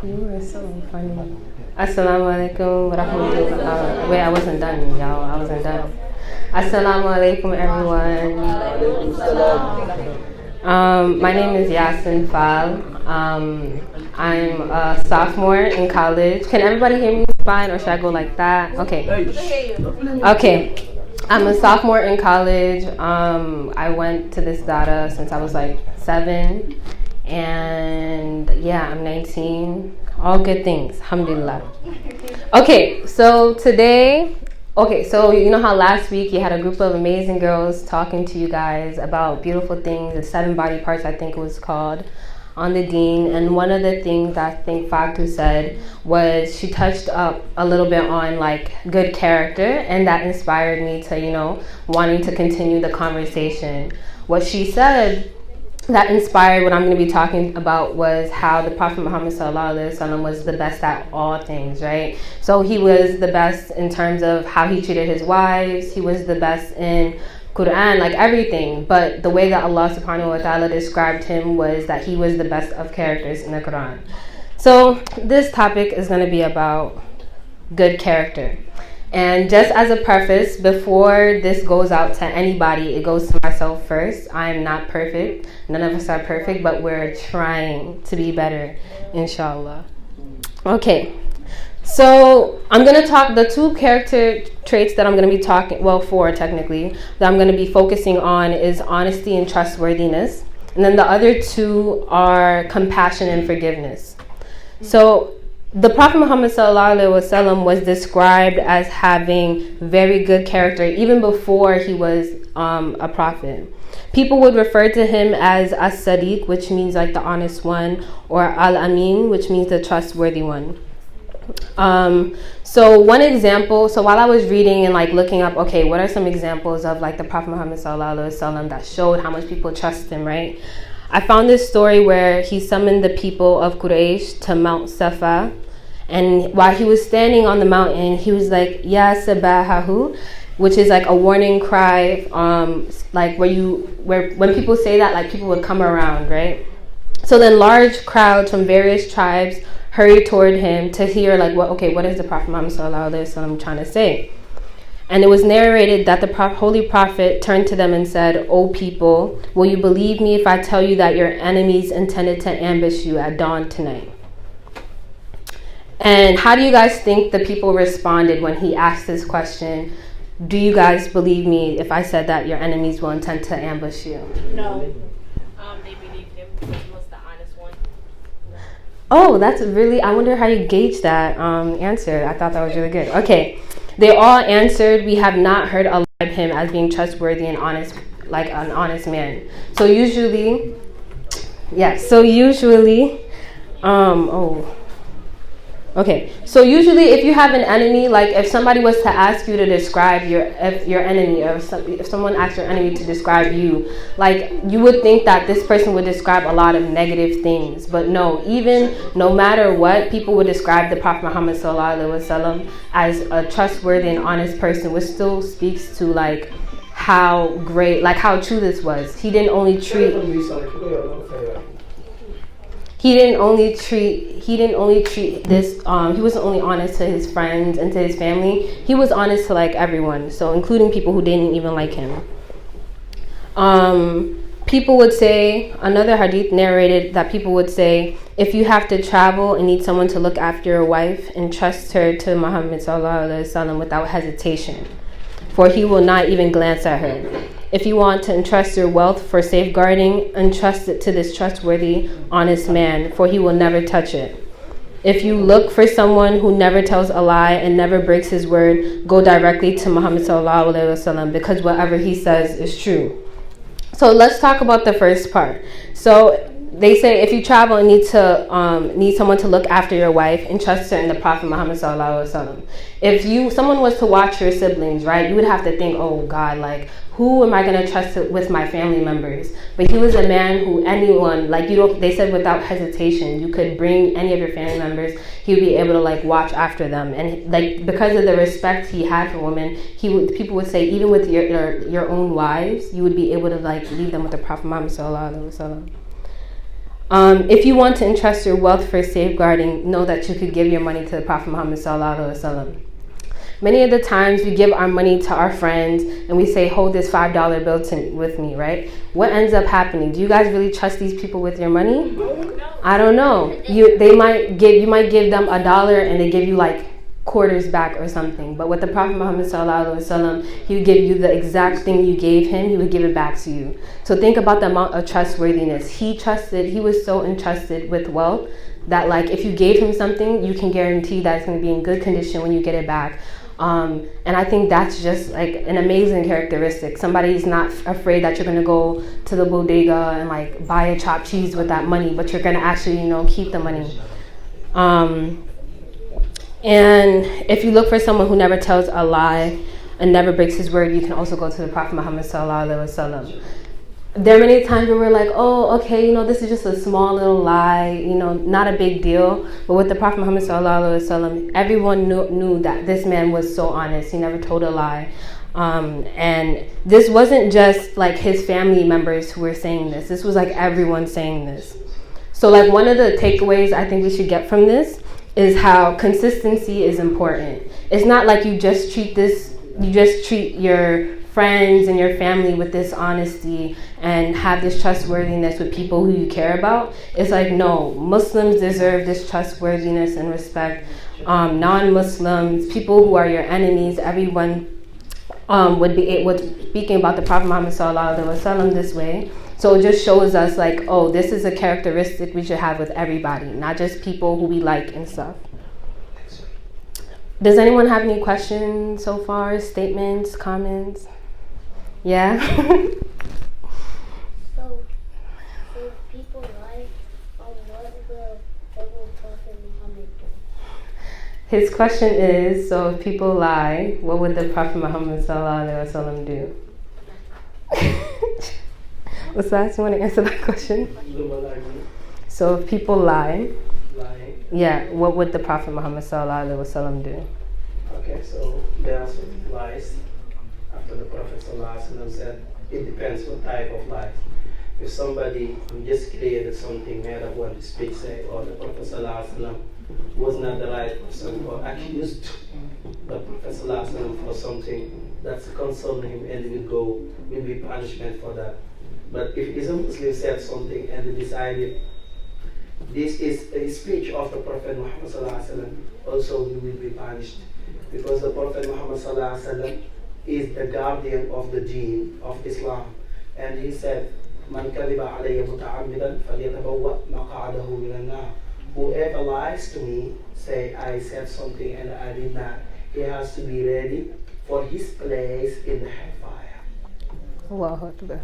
You were so funny. Assalamu alaikum wa rahmatullah. Wait, I wasn't done, y'all. I wasn't done. Assalamu alaikum, everyone. My name is Yasin Fal. I'm a sophomore in college. Can everybody hear me fine, or should I go like that? Okay. Okay. I'm a sophomore in college. I went to this data since I was like 7. And yeah, I'm 19. All good things. Alhamdulillah. Okay, so today, so you know how last week you had a group of amazing girls talking to you guys about beautiful things, the 7 body parts, I think it was called, on the deen. And one of the things that I think Fatu said was she touched up a little bit on like good character, and that inspired me to, wanting to continue the conversation. What she said that inspired what I'm going to be talking about was how the Prophet Muhammad ﷺ was the best at all things, right? So he was the best in terms of how he treated his wives. He was the best in Quran, like everything. But the way that Allah subhanahu wa ta'ala described him was that he was the best of characters in the Quran. So this topic is going to be about good character. And just as a preface, before this goes out to anybody, it goes to myself first. I am not perfect. None of us are perfect, but we're trying to be better, inshallah. Okay, so I'm going to talk, the 2 character traits that I'm going to be talking, 4 technically, that I'm going to be focusing on is honesty and trustworthiness. And then the other 2 are compassion and forgiveness. So the Prophet Muhammad ﷺ was described as having very good character even before he was a prophet. People would refer to him as as-sadiq, which means like the honest one, or al-amin, which means the trustworthy one. So one example, so while I was reading and like looking up, what are some examples of like the Prophet Muhammad ﷺ that showed how much people trust him, right? I found this story where he summoned the people of Quraysh to Mount Safa, and while he was standing on the mountain, he was like, Ya Sabahahu, which is like a warning cry, like when people say that, like people would come around, right? So then large crowds from various tribes hurried toward him to hear like, what is the Prophet Muhammad ﷺ trying to say? And it was narrated that the Holy Prophet turned to them and said, O people, will you believe me if I tell you that your enemies intended to ambush you at dawn tonight? And how do you guys think the people responded when he asked this question? Do you guys believe me if I said that your enemies will intend to ambush you? No. They believed him because he was the honest one. Oh, that's really, I wonder how you gauge that answer. I thought that was really good. Okay. They all answered, we have not heard Allah describe him as being trustworthy and honest, like an honest man. So usually, So usually if you have an enemy, like if somebody was to ask you to describe your enemy, or if someone asked your enemy to describe you, like you would think that this person would describe a lot of negative things. But no, even no matter what, people would describe the Prophet Muhammad ﷺ as a trustworthy and honest person, which still speaks to like how great, like how true this was. He didn't only treat this, he wasn't only honest to his friends and to his family, he was honest to like everyone, so including people who didn't even like him. People would say, another hadith narrated that people would say, if you have to travel and need someone to look after your wife, entrust her to Muhammad ﷺ without hesitation, for he will not even glance at her. If you want to entrust your wealth for safeguarding, entrust it to this trustworthy, honest man, for he will never touch it. If you look for someone who never tells a lie and never breaks his word, go directly to Muhammad ﷺ, because whatever he says is true. So let's talk about the first part. So they say if you travel and need someone to look after your wife, entrust her in the Prophet Muhammad ﷺ. If someone was to watch your siblings, right, you would have to think, oh God, like who am I going to trust with my family members? But he was a man who anyone, like they said without hesitation, you could bring any of your family members, he would be able to like watch after them. And like because of the respect he had for women, people would say even with your own wives, you would be able to like leave them with the Prophet Muhammad ﷺ. If you want to entrust your wealth for safeguarding, know that you could give your money to the Prophet Muhammad sallallahu alaihi wasallam. Many of the times we give our money to our friends and we say, hold this $5 bill with me, right? What ends up happening? Do you guys really trust these people with your money? I don't know. You might give them $1 and they give you like quarters back or something. But with the Prophet Muhammad sallallahu alaihi wasallam, he would give you the exact thing you gave him, he would give it back to you. So think about the amount of trustworthiness. He was so entrusted with wealth that like if you gave him something, you can guarantee that it's going to be in good condition when you get it back. And I think that's just like an amazing characteristic. Somebody's not afraid that you're going to go to the bodega and like buy a chopped cheese with that money, but you're going to actually, keep the money. And if you look for someone who never tells a lie and never breaks his word, you can also go to the Prophet Muhammad sallallahu alaihi wasallam. There are many times where we're like, oh, okay, this is just a small little lie, not a big deal. But with the Prophet Muhammad sallallahu alaihi wasallam, everyone knew that this man was so honest. He never told a lie. And this wasn't just like his family members who were saying this. This was like everyone saying this. So like one of the takeaways I think we should get from this is how consistency is important. It's not like you just treat your friends and your family with this honesty and have this trustworthiness with people who you care about. It's like, no, Muslims deserve this trustworthiness and respect. Non-Muslims, people who are your enemies, everyone would speaking about the Prophet Muhammad sallallahu alaihi wasallam this way. So it just shows us like, oh, this is a characteristic we should have with everybody, not just people who we like and stuff. Does anyone have any questions so far? Statements, comments? Yeah? So if people lie, what will Prophet Muhammad do? His question is, so if people lie, what would the Prophet Muhammad sallallahu alaihi wasallam do? What's that? You want to answer that question? So if people lie, yeah, what would the Prophet Muhammad sallallahu alaihi wasallam do? Okay, so there are some lies. After the Prophet sallallahu alaihi wasallam said, it depends what type of lies. If somebody who just created something made up what the speech say, or the Prophet sallallahu alaihi wasallam was not the right person, or accused the Prophet sallallahu alaihi wasallam for something that's concern him, and will be punishment for that. But if a Muslim said something and they decided this is a speech of the Prophet Muhammad sallallahu alaihi wasallam, also he will be punished, because the Prophet Muhammad sallallahu alaihi wasallam is the guardian of the deen of Islam, and he said, "Man kadhiba alayya muta'ammidan falyatabawwa maq'adahu minan nar." Whoever lies to me, say I said something and I did not, he has to be ready for his place in the hellfire. Allahu Akbar.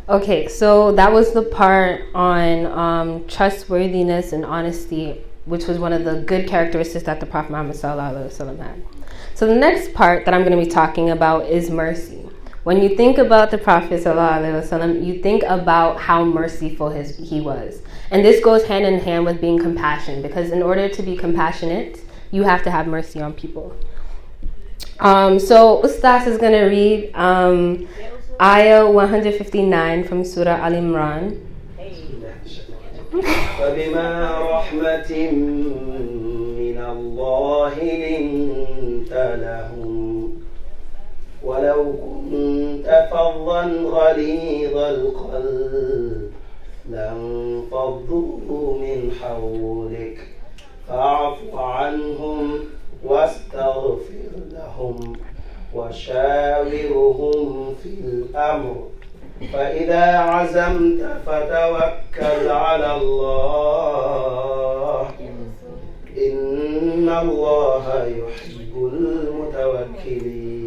Okay, so that was the part on trustworthiness and honesty, which was one of the good characteristics that the Prophet Muhammad sallallahu alaihi wasallam had. So the next part that I'm going to be talking about is mercy. When you think about the Prophet sallallahu alaihi wasallam, you think about how merciful he was. And this goes hand in hand with being compassionate, because in order to be compassionate, you have to have mercy on people. So Ustaz is going to read Ayah 159 from Surah Al-Imran. فبما رحمة من الله لنت لهم ولو كنت فظا غليظ القلب لانفضوا من حولك فاعف عنهم واستغفر لهم وشاورهم في الأمر فإذا عزمت فتوكل على الله إن الله يحب المتوكلين.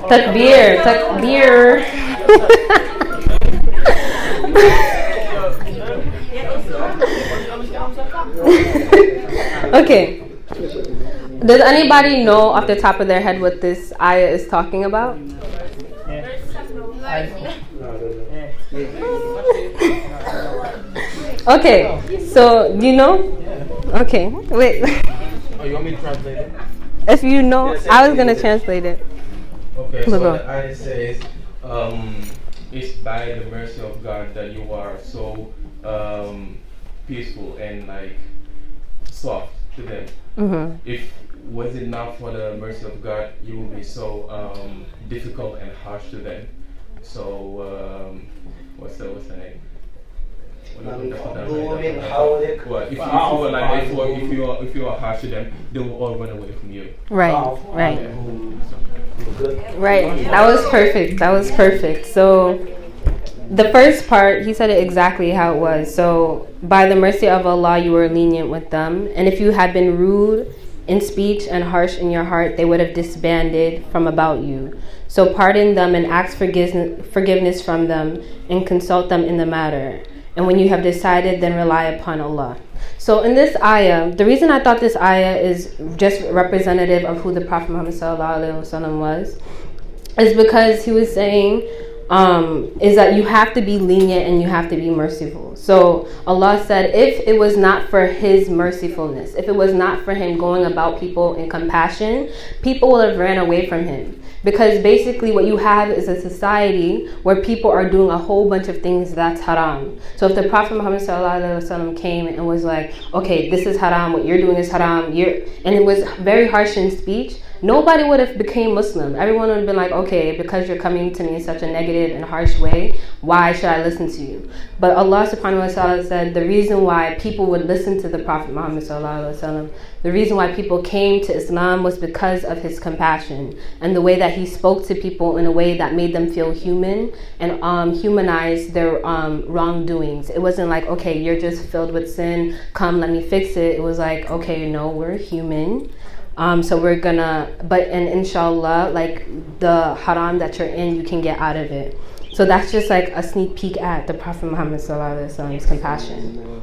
Takbir, takbir. Okay. Does anybody know off the top of their head what this ayah is talking about? Okay, so do you know? Okay, wait. Oh, you want me to translate it? If you know, I was going to translate it. Okay, so the ayah says, it's by the mercy of God that you are so peaceful and like soft to them. If was it not for the mercy of God, you will be so difficult and harsh to them. So what's the name? Well, if you are harsh to them, they will all run away from you. Right. That was perfect. So the first part, he said it exactly how it was. So by the mercy of Allah, you were lenient with them, and if you had been rude in speech and harsh in your heart, they would have disbanded from about you. So pardon them and ask forgiveness from them and consult them in the matter. And when you have decided, then rely upon Allah. So in this ayah, the reason I thought this ayah is just representative of who the Prophet Muhammad ﷺ was is because he was saying is that you have to be lenient and you have to be merciful. So Allah said if it was not for his mercifulness, if it was not for him going about people in compassion, people would have ran away from him. Because basically what you have is a society where people are doing a whole bunch of things that's haram. So if the Prophet Muhammad ﷺ came and was like, okay, this is haram, what you're doing is haram, and it was very harsh in speech, nobody would have became Muslim. Everyone would have been like, okay, because you're coming to me in such a negative and harsh way, why should I listen to you? But Allah subhanahu wa ta'ala said the reason why people would listen to the Prophet Muhammad ﷺ, the reason why people came to Islam was because of his compassion and the way that he spoke to people in a way that made them feel human and humanized their wrongdoings. It wasn't like, okay, you're just filled with sin, come let me fix it. It was like, okay, no, we're human. So we're gonna, and inshallah, like the haram that you're in, you can get out of it. So that's just like a sneak peek at the Prophet Muhammad ﷺ's compassion.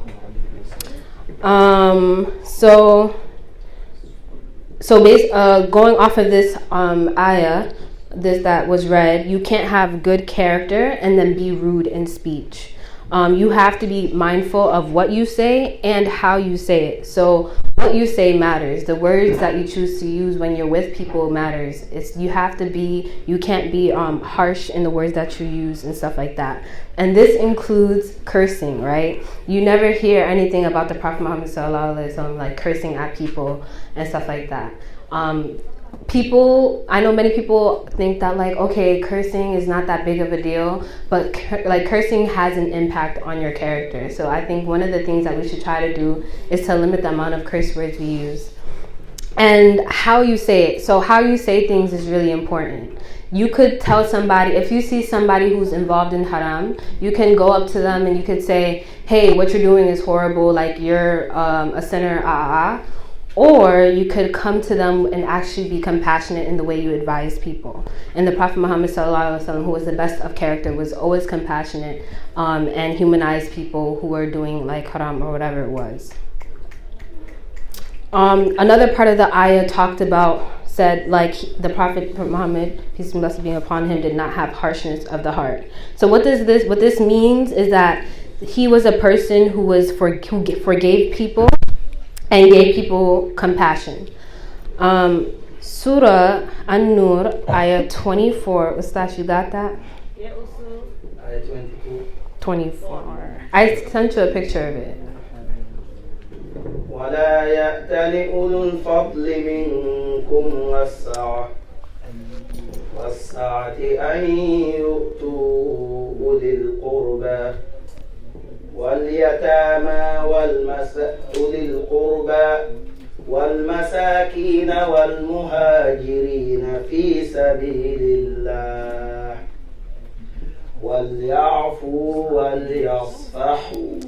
Going off of this ayah, that was read, you can't have good character and then be rude in speech. You have to be mindful of what you say and how you say it. So what you say matters. The words that you choose to use when you're with people matters. You can't be harsh in the words that you use and stuff like that. And this includes cursing, right? You never hear anything about the Prophet Muhammad ﷺ like cursing at people and stuff like that. I know many people think that like, okay, cursing is not that big of a deal, but like cursing has an impact on your character. So I think one of the things that we should try to do is to limit the amount of curse words we use. And how you say it. So how you say things is really important. You could tell somebody, if you see somebody who's involved in haram, you can go up to them and you could say, hey, what you're doing is horrible, like you're a sinner, Or you could come to them and actually be compassionate in the way you advise people. And the Prophet Muhammad ﷺ, who was the best of character, was always compassionate and humanized people who were doing like haram or whatever it was. Another part of the ayah said like the Prophet Muhammad, peace and blessings be upon him, did not have harshness of the heart. So what this means is that he was a person who forgave people and gave people compassion. Surah An-Nur, ayah 24. Ustaz, you got that? Yeah, also. Ayah 22. 24. I sent you a picture of it. ولا يأتل أولو الفضل منكم والسعة أن يؤتوا أولي القربى واليتامى أولي القربى والمساكين والمهاجرين في سبيل الله وليعفوا وليصفحوا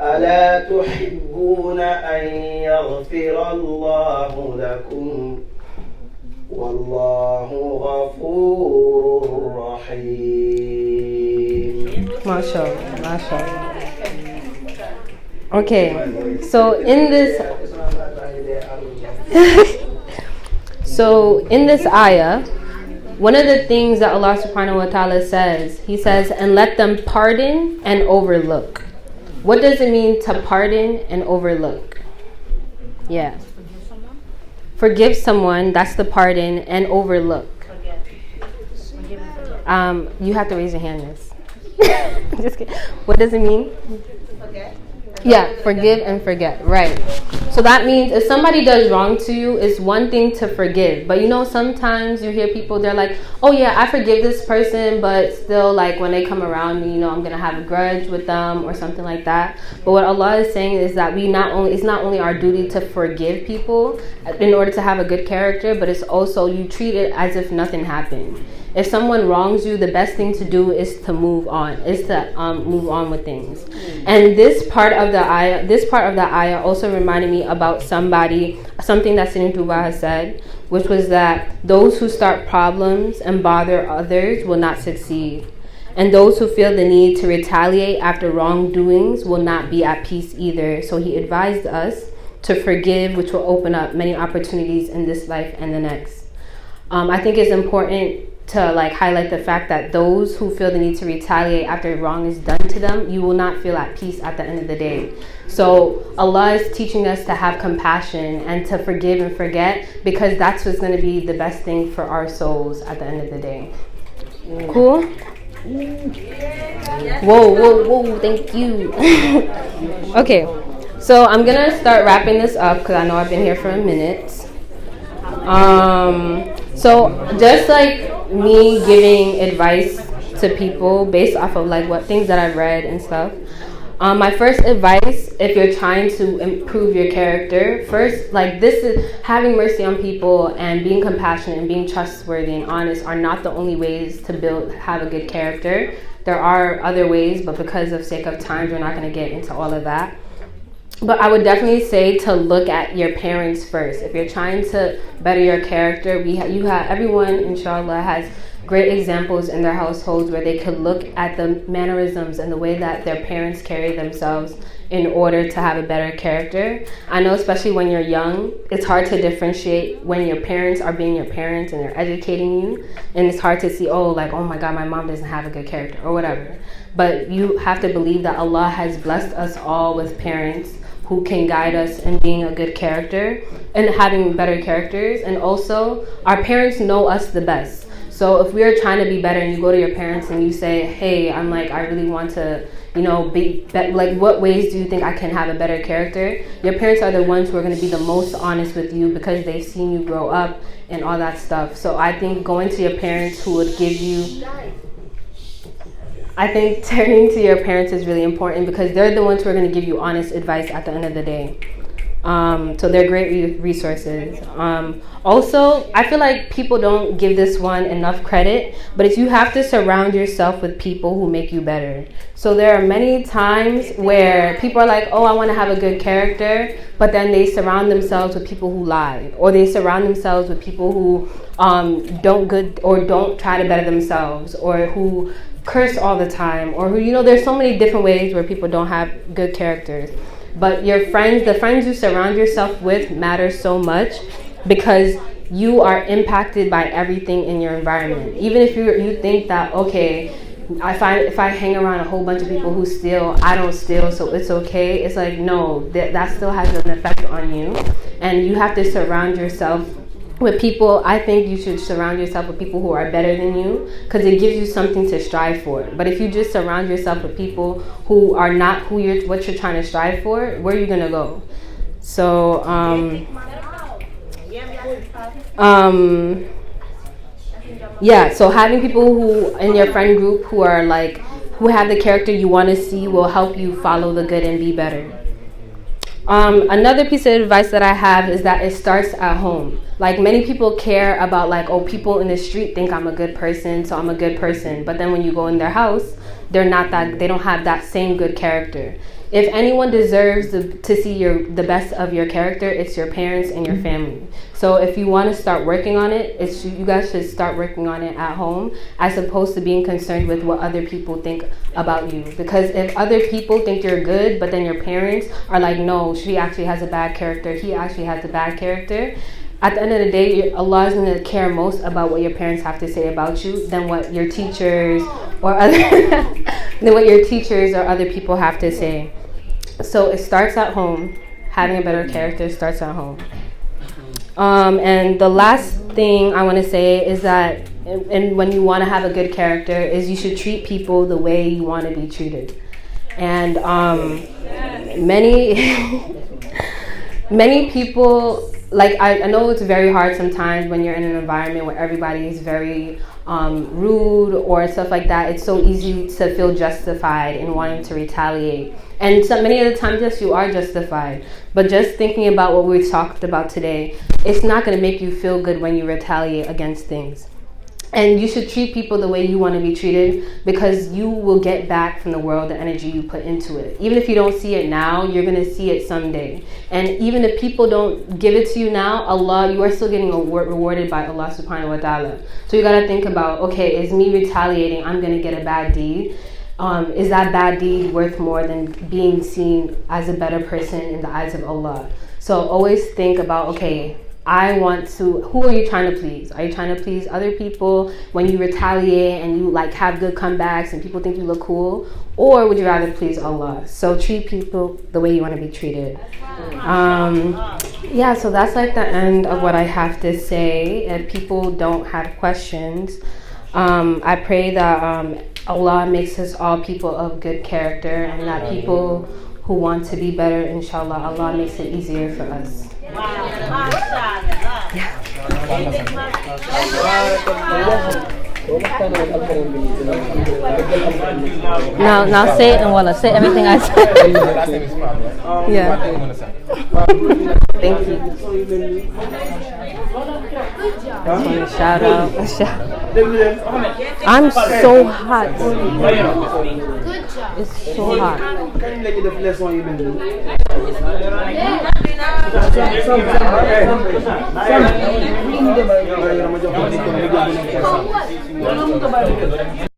ألا تحبون أن يغفر الله لكم والله غفور رحيم. Mashallah. Okay, so in this ayah, one of the things that Allah subhanahu wa ta'ala says, he says, and let them pardon and overlook. What does it mean to pardon and overlook? Yeah. Forgive someone, that's the pardon, and overlook. You have to raise your hand, miss. Just kidding. What does it mean? Forget. Yeah, forgive and forget. Right. So that means if somebody does wrong to you, it's one thing to forgive. But you know, sometimes you hear people, they're like, oh yeah, I forgive this person, but still, like, when they come around me, you know, I'm going to have a grudge with them or something like that. But what Allah is saying is that it's not only our duty to forgive people in order to have a good character, but it's also you treat it as if nothing happened. If someone wrongs you, the best thing to do is to move on, move on with things. And this part of the ayah also reminded me about something that Sinin Tuba has said, which was that those who start problems and bother others will not succeed. And those who feel the need to retaliate after wrongdoings will not be at peace either. So he advised us to forgive, which will open up many opportunities in this life and the next. I think it's important to like highlight the fact that those who feel the need to retaliate after wrong is done to them, you will not feel at peace at the end of the day. So Allah is teaching us to have compassion and to forgive and forget, because that's what's going to be the best thing for our souls at the end of the day. Cool? Whoa, thank you. Okay, so I'm going to start wrapping this up because I know I've been here for a minute. So just like me giving advice to people based off of like what things that I've read and stuff, my first advice, if you're trying to improve your character, first, like, this is having mercy on people and being compassionate and being trustworthy and honest are not the only ways to have a good character. There are other ways, but because of sake of time, we're not going to get into all of that. But I would definitely say to look at your parents first. If you're trying to better your character, everyone, inshallah, has great examples in their households where they could look at the mannerisms and the way that their parents carry themselves in order to have a better character. I know, especially when you're young, it's hard to differentiate when your parents are being your parents and they're educating you, and it's hard to see, oh my God, my mom doesn't have a good character or whatever. But you have to believe that Allah has blessed us all with parents who can guide us in being a good character and having better characters. And also, our parents know us the best. So if we are trying to be better and you go to your parents and you say, hey, I really want to, be like, what ways do you think I can have a better character? Your parents are the ones who are going to be the most honest with you because they've seen you grow up and all that stuff. So I think going to your parents who would give you... I think turning to your parents is really important because they're the ones who are going to give you honest advice at the end of the day. So they're great resources. Also, I feel like people don't give this one enough credit, but it's you have to surround yourself with people who make you better. So there are many times where people are like, oh, I want to have a good character, but then they surround themselves with people who lie, or they surround themselves with people who don't try to better themselves, or who curse all the time, or who, there's so many different ways where people don't have good characters. But the friends you surround yourself with matter so much because you are impacted by everything in your environment. Even if you think that, okay, if I hang around a whole bunch of people who steal, I don't steal, so it's okay. It's like, no, that still has an effect on you. And you have to surround yourself with people. I think you should surround yourself with people who are better than you because it gives you something to strive for. But if you just surround yourself with people who are not what you're trying to strive for, where are you gonna go? So so having people who in your friend group who have the character you want to see will help you follow the good and be better. Another piece of advice that I have is that it starts at home. Like, many people care about, like, oh, people in the street think I'm a good person, so I'm a good person. But then when you go in their house, they don't have that same good character. If anyone deserves to see the best of your character, it's your parents and your family. So if you want to start working on it, you guys should start working on it at home as opposed to being concerned with what other people think about you. Because if other people think you're good, but then your parents are like, no, she actually has a bad character, he actually has a bad character, at the end of the day, Allah is going to care most about what your parents have to say about you than what your teachers or other people have to say. So it starts at home. Having a better character starts at home. And the last thing I want to say is that and when you want to have a good character is you should treat people the way you want to be treated. And many people, like I know it's very hard sometimes when you're in an environment where everybody is very rude or stuff like that. It's so easy to feel justified in wanting to retaliate. And so many of the times, yes, you are justified. But just thinking about what we talked about today, it's not going to make you feel good when you retaliate against things. And you should treat people the way you want to be treated, because you will get back from the world the energy you put into it. Even if you don't see it now, you're going to see it someday. And even if people don't give it to you now, Allah, you are still getting rewarded by Allah subhanahu wa ta'ala. So you got to think about, okay, is me retaliating, I'm going to get a bad deed. Is that bad deed worth more than being seen as a better person in the eyes of Allah? So always think about, okay, who are you trying to please? Are you trying to please other people when you retaliate and you like have good comebacks and people think you look cool? Or would you rather please Allah? So treat people the way you want to be treated. Yeah, so that's like the end of what I have to say. If people don't have questions, I pray that Allah makes us all people of good character, and that people who want to be better, inshallah, Allah makes it easier for us. Now say it and Wallah, say everything I said. Yeah. Thank you. Shout out. I'm so hot. It's so hot.